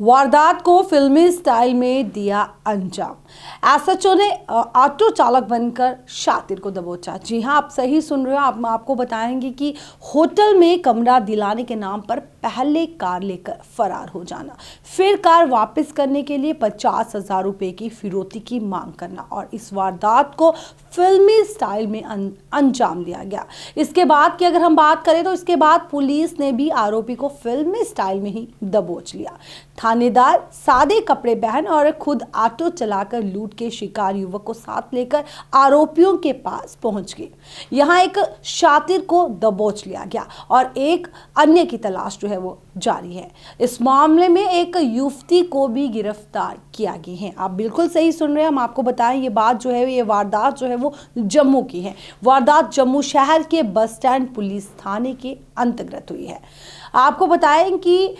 वारदात को फिल्मी स्टाइल में दिया अंजाम। एसएचओ ने ऑटो चालक बनकर शातिर को दबोचा। जी हां, आप सही सुन रहे हो। हम आपको बताएंगे कि होटल में कमरा दिलाने के नाम पर पहले कार लेकर फरार हो जाना, फिर कार वापस करने के लिए 50,000 रुपए की फिरौती की मांग करना और इस वारदात को फिल्मी स्टाइल में अंजाम दिया गया। इसके बाद की अगर हम बात करें तो इसके बाद पुलिस ने भी आरोपी को फिल्मी स्टाइल में ही दबोच लिया। थानेदार सादे कपड़े पहन और खुद ऑटो चलाकर लूट के शिकार युवक को साथ लेकर आरोपियों के पास पहुंच गए। यहां एक शातिर को दबोच लिया गया और एक अन्य की तलाश जो है वो जारी है। इस मामले में एक युवती को भी गिरफ्तार किया गया है। आप बिल्कुल सही सुन रहे हैं। हम आपको बताएं ये बात जो है, ये वारदात जो है वो जम्मू की है। वारदात जम्मू शहर के बस स्टैंड पुलिस थाने के अंतर्गत हुई है। आपको बताएं कि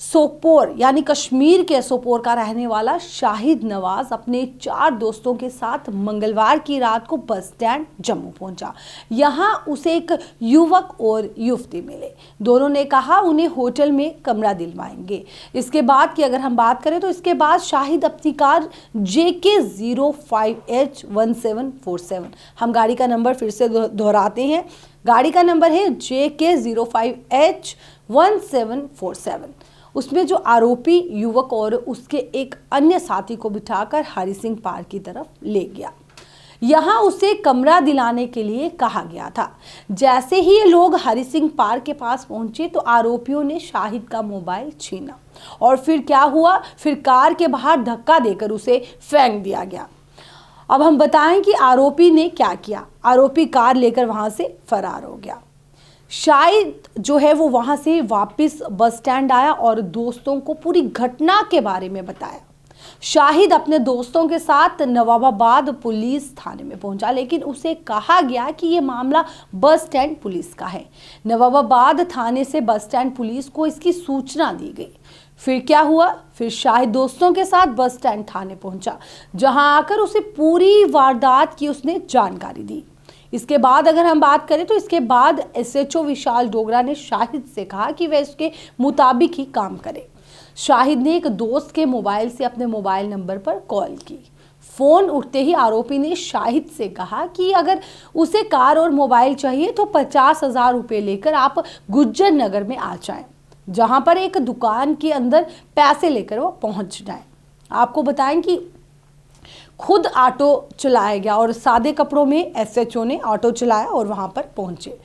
सोपोर यानी कश्मीर के सोपोर का रहने वाला शाहिद नवाज अपने 4 दोस्तों के साथ मंगलवार की रात को बस स्टैंड जम्मू पहुंचा। यहां उसे एक युवक और युवती मिले। दोनों ने कहा उन्हें होटल में कमरा दिलवाएंगे। इसके बाद की अगर हम बात करें तो इसके बाद शाहिद अपनी कार JK05H1747, हम गाड़ी का नंबर फिर से दोहराते हैं। गाड़ी का नंबर है JK05H1747। उसमें जो आरोपी युवक और उसके एक अन्य साथी को बिठाकर हरि सिंह पार्क की तरफ ले गया। यहां उसे कमरा दिलाने के लिए कहा गया था। जैसे ही ये लोग हरि सिंह पार्क के पास पहुंचे तो आरोपियों ने शाहिद का मोबाइल छीना और फिर क्या हुआ, फिर कार के बाहर धक्का देकर उसे फेंक दिया गया। अब हम बताएं कि आरोपी ने क्या किया। आरोपी कार लेकर वहां से फरार हो गया। शाहिद जो है वो वहां से वापस बस स्टैंड आया और दोस्तों को पूरी घटना के बारे में बताया। शाहिद अपने दोस्तों के साथ नवाबाबाद पुलिस थाने में पहुंचा, लेकिन उसे कहा गया कि ये मामला बस स्टैंड पुलिस का है। नवाबाबाद थाने से बस स्टैंड पुलिस को इसकी सूचना दी गई। फिर क्या हुआ, फिर शाहिद दोस्तों के साथ बस स्टैंड थाने पहुंचा, जहां आकर उसे पूरी वारदात की उसने जानकारी दी। इसके बाद अगर हम बात करें तो इसके बाद एसएचओ विशाल डोगरा ने शाहिद से कहा कि वह इसके मुताबिक ही काम करे। शाहिद ने एक दोस्त के मोबाइल से अपने मोबाइल नंबर पर कॉल की। फोन उठते ही आरोपी ने शाहिद से कहा कि अगर उसे कार और मोबाइल चाहिए तो 50,000 रुपये लेकर आप गुज्जर नगर में आ जाएं, जहां पर एक दुकान के अंदर पैसे लेकर वो पहुंच जाएं। आपको बताएं कि खुद ऑटो चलाया गया और सादे कपड़ों में एसएचओ ने ऑटो चलाया और वहां पर पहुंचे।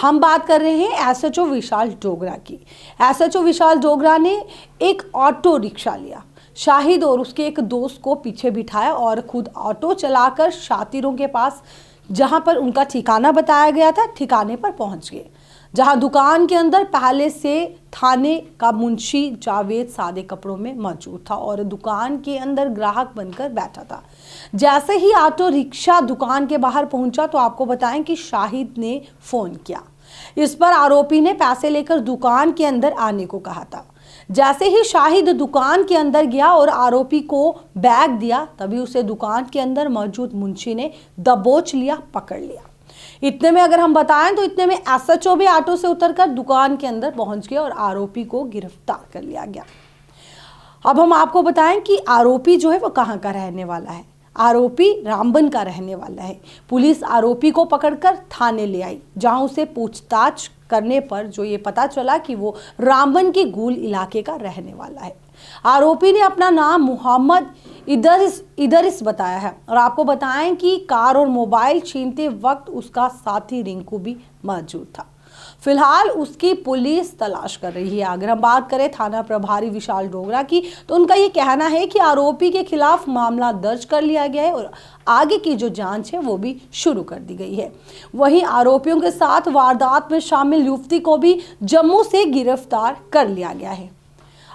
हम बात कर रहे हैं एसएचओ विशाल डोगरा की। एसएचओ विशाल डोगरा ने एक ऑटो रिक्शा लिया, शाहिद और उसके एक दोस्त को पीछे बिठाया और खुद ऑटो चलाकर शातिरों के पास, जहां पर उनका ठिकाना बताया गया था, ठिकाने पर पहुंच गए, जहां दुकान के अंदर पहले से थाने का मुंशी जावेद सादे कपड़ों में मौजूद था और दुकान के अंदर ग्राहक बनकर बैठा था। जैसे ही ऑटो रिक्शा दुकान के बाहर पहुंचा तो आपको बताएं कि शाहिद ने फोन किया। इस पर आरोपी ने पैसे लेकर दुकान के अंदर आने को कहा था। जैसे ही शाहिद दुकान के अंदर गया और आरोपी को बैग दिया, तभी उसे दुकान के अंदर मौजूद मुंशी ने दबोच लिया, पकड़ लिया। इतने में अगर हम बताएं तो इतने में एसएचओ भी ऑटो से उतरकर दुकान के अंदर पहुंच गया और आरोपी को गिरफ्तार कर लिया गया। अब हम आपको बताएं कि आरोपी जो है वो कहां का रहने वाला है। आरोपी रामबन का रहने वाला है। पुलिस आरोपी को पकड़कर थाने ले आई, जहां उसे पूछताछ करने पर जो ये पता चला कि वो रामबन के गूल इलाके का रहने वाला है। आरोपी ने अपना नाम मोहम्मद इदरिस बताया है और आपको बताएं कि कार और मोबाइल छीनते वक्त उसका साथी रिंकू भी मौजूद था। फिलहाल उसकी पुलिस तलाश कर रही है। अगर हम बात करें थाना प्रभारी विशाल डोगरा की, तो उनका ये कहना है कि आरोपी के खिलाफ मामला दर्ज कर लिया गया है और आगे की जो जांच है वो भी शुरू कर दी गई है। वहीं आरोपियों के साथ वारदात में शामिल युवती को भी जम्मू से गिरफ्तार कर लिया गया है।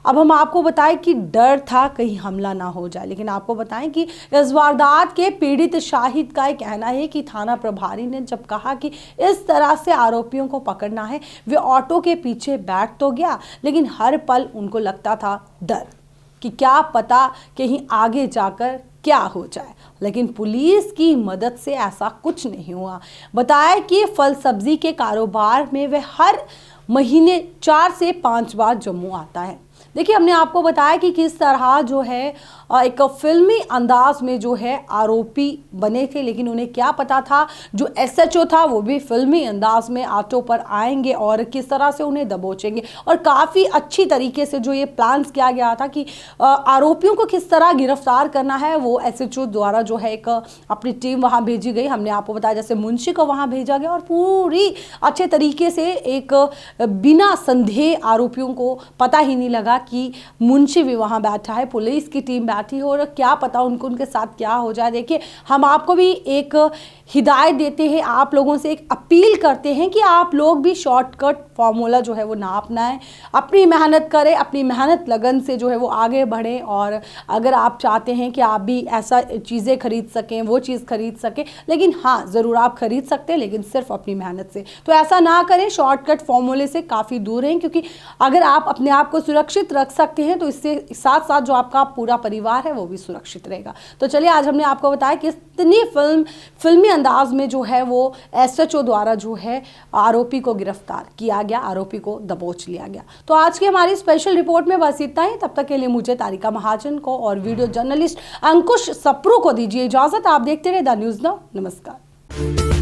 अब हम आपको बताएं कि डर था कहीं हमला ना हो जाए, लेकिन आपको बताएं कि इस वारदात के पीड़ित शाहिद का कहना है कि थाना प्रभारी ने जब कहा कि इस तरह से आरोपियों को पकड़ना है, वे ऑटो के पीछे बैठ तो गया, लेकिन हर पल उनको लगता था डर कि क्या पता कहीं आगे जाकर क्या हो जाए। लेकिन पुलिस की मदद से ऐसा कुछ नहीं हुआ। बताया कि फल सब्जी के कारोबार में वह हर महीने 4 से 5 बार जम्मू आता है। देखिए, हमने आपको बताया कि किस तरह जो है एक फिल्मी अंदाज में जो है आरोपी बने थे, लेकिन उन्हें क्या पता था जो एसएचओ था वो भी फिल्मी अंदाज में ऑटो पर आएंगे और किस तरह से उन्हें दबोचेंगे। और काफ़ी अच्छी तरीके से जो ये प्लान्स किया गया था कि आरोपियों को किस तरह गिरफ्तार करना है, वो एसएचओ द्वारा जो है एक अपनी टीम वहाँ भेजी गई। हमने आपको बताया जैसे मुंशी को वहाँ भेजा गया और पूरी अच्छे तरीके से एक बिना संदेह आरोपियों को पता ही नहीं लगा कि मुंशी भी वहाँ बैठा है, पुलिस की टीम बैठी हो और क्या पता उनके साथ क्या हो जाए। देखिए, हम आपको भी एक हिदायत देते हैं, आप लोगों से एक अपील करते हैं कि आप लोग भी शॉर्टकट फार्मूला जो है वो ना अपनाएं, अपनी मेहनत करें, अपनी मेहनत लगन से जो है वो आगे बढ़ें। और अगर आप चाहते हैं कि आप भी ऐसा चीज़ें खरीद सकें, वो चीज़ खरीद सकें, लेकिन हाँ ज़रूर आप खरीद सकते हैं, लेकिन सिर्फ अपनी मेहनत से। तो ऐसा ना करें, शॉर्टकट फार्मूले से काफ़ी दूर रहें, क्योंकि अगर आप अपने आप को सुरक्षित रख सकते हैं तो इससे साथ साथ जो आपका पूरा परिवार है वो भी सुरक्षित रहेगा। तो चलिए, आज हमने आपको बताया कि इतनी फिल्मी अंदाज में जो है वो एसएचओ द्वारा जो है आरोपी को गिरफ्तार किया गया, आरोपी को दबोच लिया गया। तो आज की हमारी स्पेशल रिपोर्ट में बस इतना ही। तब तक के लिए मुझे, तारिका महाजन को और वीडियो जर्नलिस्ट अंकुश सप्रू को दीजिए इजाजत। आप देखते रहे द न्यूज़ नाउ। नमस्कार।